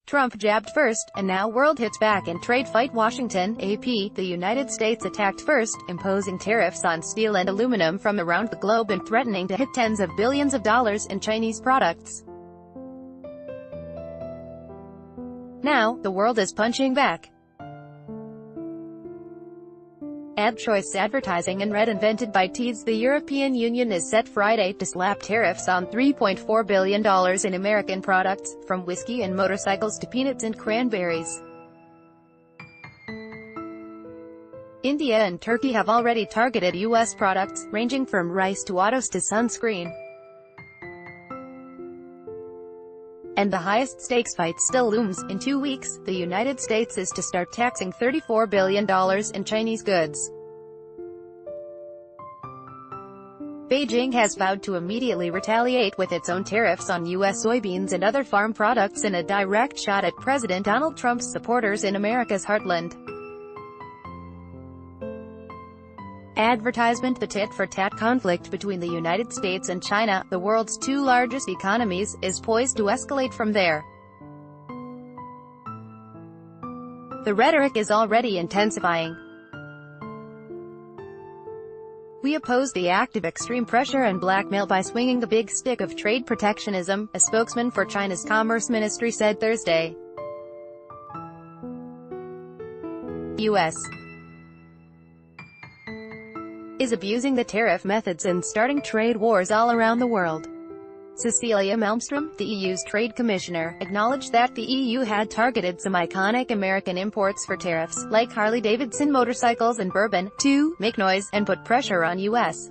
Trump jabbed first, and now world hits back in trade fight. Washington, AP. The United States attacked first, imposing tariffs on steel and aluminum from around the globe and threatening to hit tens of billions of dollars in Chinese products. Now, the world is punching back. Ad choice advertising and red invented by Teads. The European Union is set Friday to slap tariffs on $3.4 billion in American products, from whiskey and motorcycles to peanuts and cranberries. India and Turkey have already targeted U.S. products, ranging from rice to autos to sunscreen. And the highest stakes fight still looms. In 2 weeks, the United States is to start taxing $34 billion in Chinese goods. Beijing has vowed to immediately retaliate with its own tariffs on U.S. soybeans and other farm products in a direct shot at President Donald Trump's supporters in America's heartland. Advertisement. The tit-for-tat conflict between the United States and China, the world's two largest economies, is poised to escalate from there. The rhetoric is already intensifying. We oppose the act of extreme pressure and blackmail by swinging the big stick of trade protectionism, a spokesman for China's Commerce Ministry said Thursday. U.S. is abusing the tariff methods and starting trade wars all around the world. Cecilia Malmstrom, the EU's trade commissioner, acknowledged that the EU had targeted some iconic American imports for tariffs, like Harley-Davidson motorcycles and bourbon, to make noise and put pressure on U.S.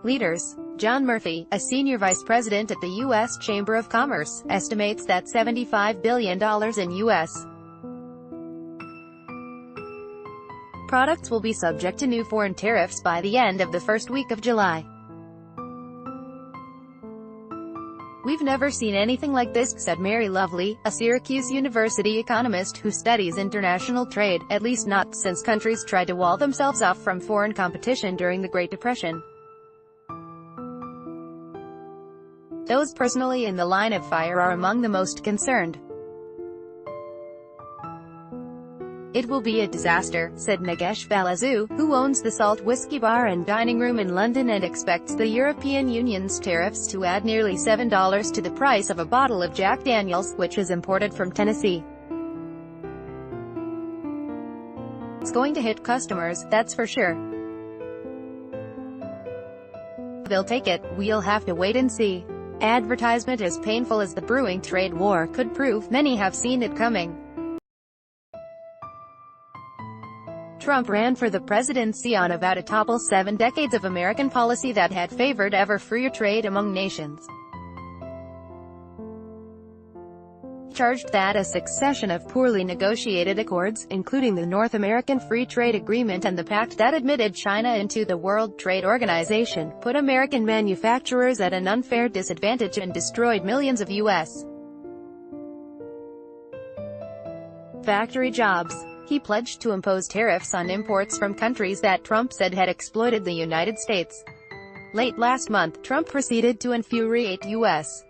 leaders. John Murphy, a senior vice president at the U.S. Chamber of Commerce, estimates that $75 billion in U.S. products will be subject to new foreign tariffs by the end of the first week of July. "We've never seen anything like this," said Mary Lovely, a Syracuse University economist who studies international trade, at least not since countries tried to wall themselves off from foreign competition during the Great Depression. Those personally in the line of fire are among the most concerned. "It will be a disaster," said Nagesh Balazu, who owns the Salt Whiskey Bar and Dining Room in London and expects the European Union's tariffs to add nearly $7 to the price of a bottle of Jack Daniel's, which is imported from Tennessee. "It's going to hit customers, that's for sure. They'll take it, we'll have to wait and see." Advertisement. As painful as the brewing trade war could prove, many have seen it coming. Trump ran for the presidency on a vow to topple 7 decades of American policy that had favored ever freer trade among nations. He charged that a succession of poorly negotiated accords, including the North American Free Trade Agreement and the pact that admitted China into the World Trade Organization, put American manufacturers at an unfair disadvantage and destroyed millions of U.S. factory jobs. He pledged to impose tariffs on imports from countries that Trump said had exploited the United States. Late last month, Trump proceeded to infuriate U.S.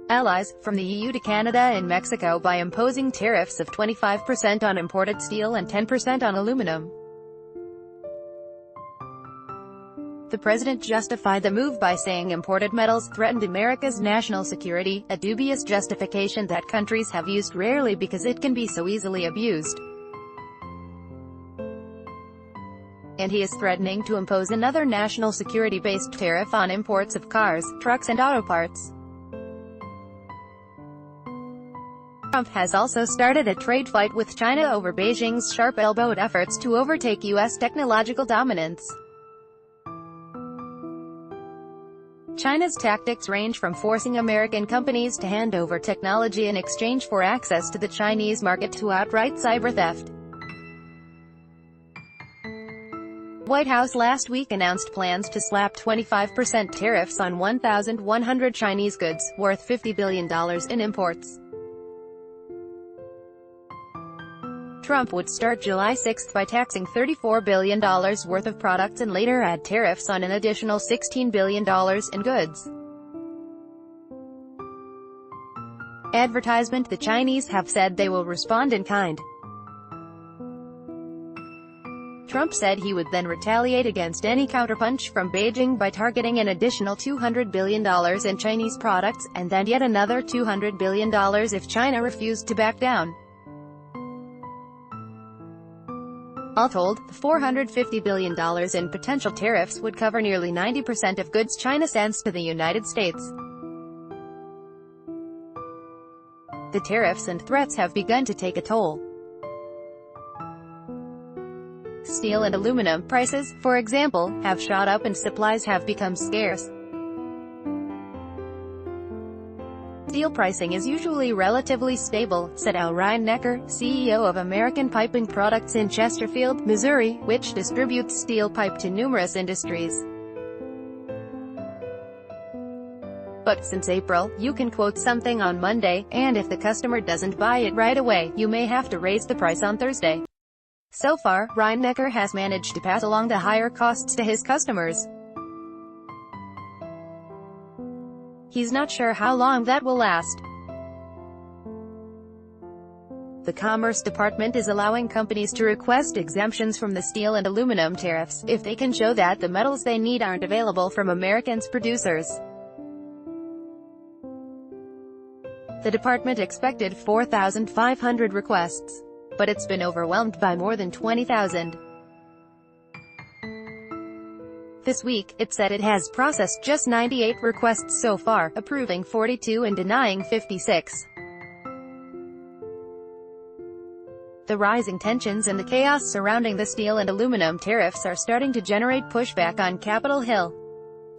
allies, from the EU to Canada and Mexico, by imposing tariffs of 25% on imported steel and 10% on aluminum. The president justified the move by saying imported metals threatened America's national security, a dubious justification that countries have used rarely because it can be so easily abused. And he is threatening to impose another national security-based tariff on imports of cars, trucks and auto parts. Trump has also started a trade fight with China over Beijing's sharp-elbowed efforts to overtake U.S. technological dominance. China's tactics range from forcing American companies to hand over technology in exchange for access to the Chinese market to outright cyber theft. The White House last week announced plans to slap 25% tariffs on 1,100 Chinese goods, worth $50 billion in imports. Trump would start July 6 by taxing $34 billion worth of products and later add tariffs on an additional $16 billion in goods. advertisement, the Chinese have said they will respond in kind. Trump said he would then retaliate against any counterpunch from Beijing by targeting an additional $200 billion in Chinese products, and then yet another $200 billion if China refused to back down. All told, the $450 billion in potential tariffs would cover nearly 90% of goods China sends to the United States. The tariffs and threats have begun to take a toll. Steel and aluminum prices, for example, have shot up and supplies have become scarce. Steel pricing is usually relatively stable, said Al Rheinecker, CEO of American Piping Products in Chesterfield, Missouri, which distributes steel pipe to numerous industries. But since April, you can quote something on Monday, and if the customer doesn't buy it right away, you may have to raise the price on Thursday. So far, Rheinecker has managed to pass along the higher costs to his customers. He's not sure how long that will last. The Commerce Department is allowing companies to request exemptions from the steel and aluminum tariffs, if they can show that the metals they need aren't available from Americans' producers. The department expected 4,500 requests, but it's been overwhelmed by more than 20,000. This week, it said it has processed just 98 requests so far, approving 42 and denying 56. The rising tensions and the chaos surrounding the steel and aluminum tariffs are starting to generate pushback on Capitol Hill.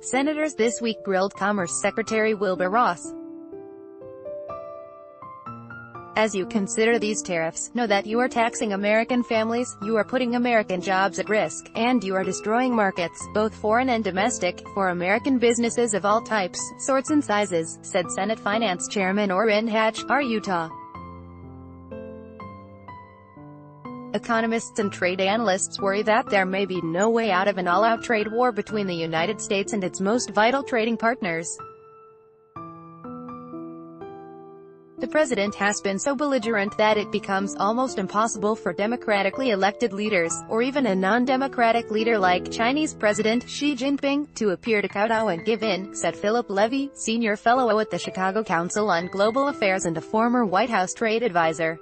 Senators this week grilled Commerce Secretary Wilbur Ross. As you consider these tariffs, know that you are taxing American families, you are putting American jobs at risk, and you are destroying markets, both foreign and domestic, for American businesses of all types, sorts and sizes, said Senate Finance Chairman Orrin Hatch, R. Utah. Economists and trade analysts worry that there may be no way out of an all-out trade war between the United States and its most vital trading partners. The president has been so belligerent that it becomes almost impossible for democratically elected leaders, or even a non-democratic leader like Chinese President Xi Jinping, to appear to kowtow and give in, said Philip Levy, senior fellow at the Chicago Council on Global Affairs and a former White House trade advisor.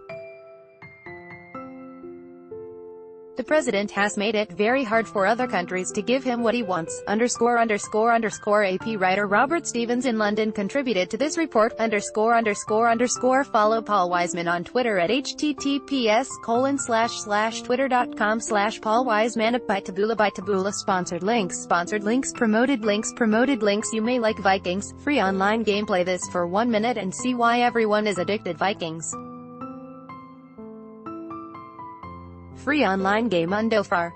The president has made it very hard for other countries to give him what he wants, AP writer Robert Stevens in London contributed to this report, Follow Paul Wiseman on Twitter at https://twitter.com/Paul Wiseman. By Taboola. Sponsored links, promoted links. You may like Vikings, free online game. Play this for 1 minute and see why everyone is addicted. Vikings. Free online game Undofar.